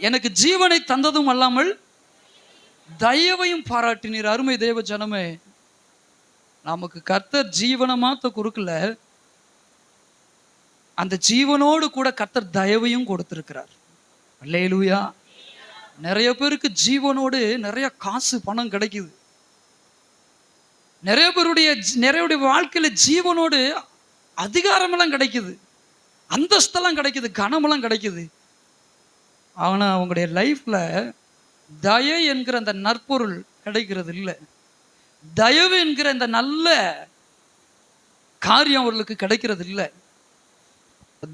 எனக்கு ஜீவனை தந்ததும் அல்லாமல் தயவையும் பாராட்டினீர். அருமை தேவ ஜனமே, நமக்கு கர்த்தர் ஜீவனை மாத்த கொடுக்கல, அந்த ஜீவனோடு கூட கர்த்தர் தயவையும் கொடுத்திருக்கிறார். அல்லேலூயா. நிறைய பேருக்கு ஜீவனோடு நிறைய காசு பணம் கிடைக்குது. நிறைய பேருடைய வாழ்க்கையில ஜீவனோடு அதிகாரமெல்லாம் கிடைக்குது, அந்தஸ்தெல்லாம் கிடைக்குது, கனமெல்லாம் கிடைக்குது. ஆனா அவங்களுடைய லைஃப்ல தயை என்கிற அந்த நற்பொருள் கிடைக்கிறது இல்லை. தயவு என்கிற இந்த நல்ல காரியம் அவர்களுக்கு கிடைக்கிறது இல்லை.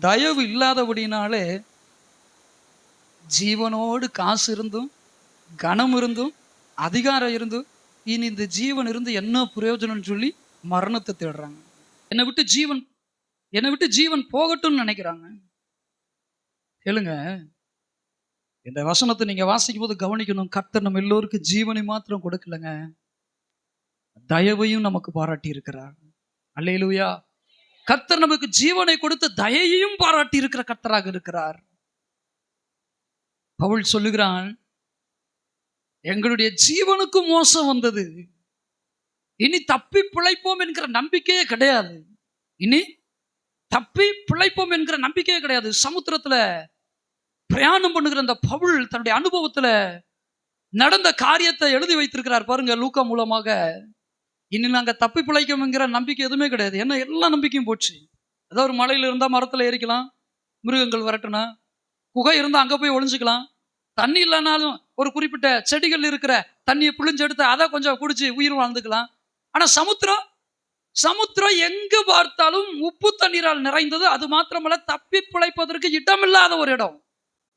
தயவு இல்லாதபடினாலே ஜீவனோடு காசு இருந்தும் கனம் இருந்தும் அதிகாரம் இருந்தும் இனி இந்த ஜீவன் இருந்து என்ன பிரயோஜனம்னு சொல்லி மரணத்தை தேடுறாங்க. என்னை விட்டு ஜீவன் போகட்டும்னு நினைக்கிறாங்க. கேளுங்க, இந்த வசனத்தை நீங்க வாசிக்கும் போது கவனிக்கணும். கர்த்தர் நம்ம எல்லோருக்கும் ஜீவனை மாத்திரம் கொடுக்கலங்க, தயவையும் நமக்கு பாராட்டி இருக்கிறார். அல்லேலூயா. கர்த்தர் நமக்கு ஜீவனை கொடுத்து தயையையும் பாராட்டி இருக்கிற கர்த்தராக இருக்கிறார். பவுல் சொல்லுகிறான், எங்களுடைய ஜீவனுக்கு மோசம் வந்தது, இனி தப்பி பிழைப்போம் என்கிற நம்பிக்கையே கிடையாது. இனி தப்பி பிழைப்போம் என்கிற நம்பிக்கையே கிடையாது. சமுத்திரத்துல பிரயாணம் பண்ணுகிற அந்த பவுல் தன்னுடைய அனுபவத்துல நடந்த காரியத்தை எழுதி வைத்திருக்கிறார் பாருங்க, லூக்கா மூலமாக. இனி நாங்க தப்பி பிழைக்கோம்ங்கிற நம்பிக்கை எதுவுமே கிடையாது. ஏன்னா எல்லா நம்பிக்கையும் போச்சு. ஏதோ ஒரு மலையில இருந்தா மரத்துல ஏறிக்கலாம், மிருகங்கள் வரட்டுனா, குகை இருந்தா அங்க போய் ஒளிஞ்சுக்கலாம், தண்ணி இல்லைனாலும் ஒரு குறிப்பிட்ட செடிகள் இருக்கிற தண்ணியை பிழிஞ்சு எடுத்து அதை கொஞ்சம் குடிச்சு உயிர் வாழ்ந்துக்கலாம். ஆனா சமுத்திரம் எங்கு பார்த்தாலும் உப்பு தண்ணீரால் நிறைந்தது. அது மாத்திரமல்ல, தப்பி பிழைப்பதற்கு இடமில்லாத ஒரு இடம்.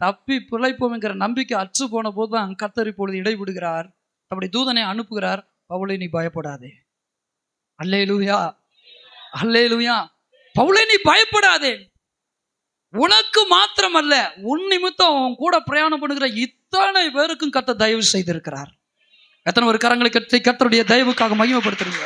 தப்பி பிழைப்போம் என்கிற நம்பிக்கை அற்று போன போதுதான் கர்த்தர் இப்பொழுது இடைவிடுகிறார், அப்படி தூதனை அனுப்புகிறார். பவுலை நீ பயப்படாதே. அல்லேலூயா, அல்லேலூயா. பவுலை நீ பயப்படாதே, உனக்கு மாத்திரமல்ல, உன் நிமித்தம் உன் கூட பிரயாணம் பண்ணுகிற இத்தனை பேருக்கும் கர்த்தர் தயவு செய்திருக்கிறார். எத்தனை ஒரு கரங்களை கட்டி கர்த்தருடைய தயவுக்காக மகிமைப்படுத்துறீங்க.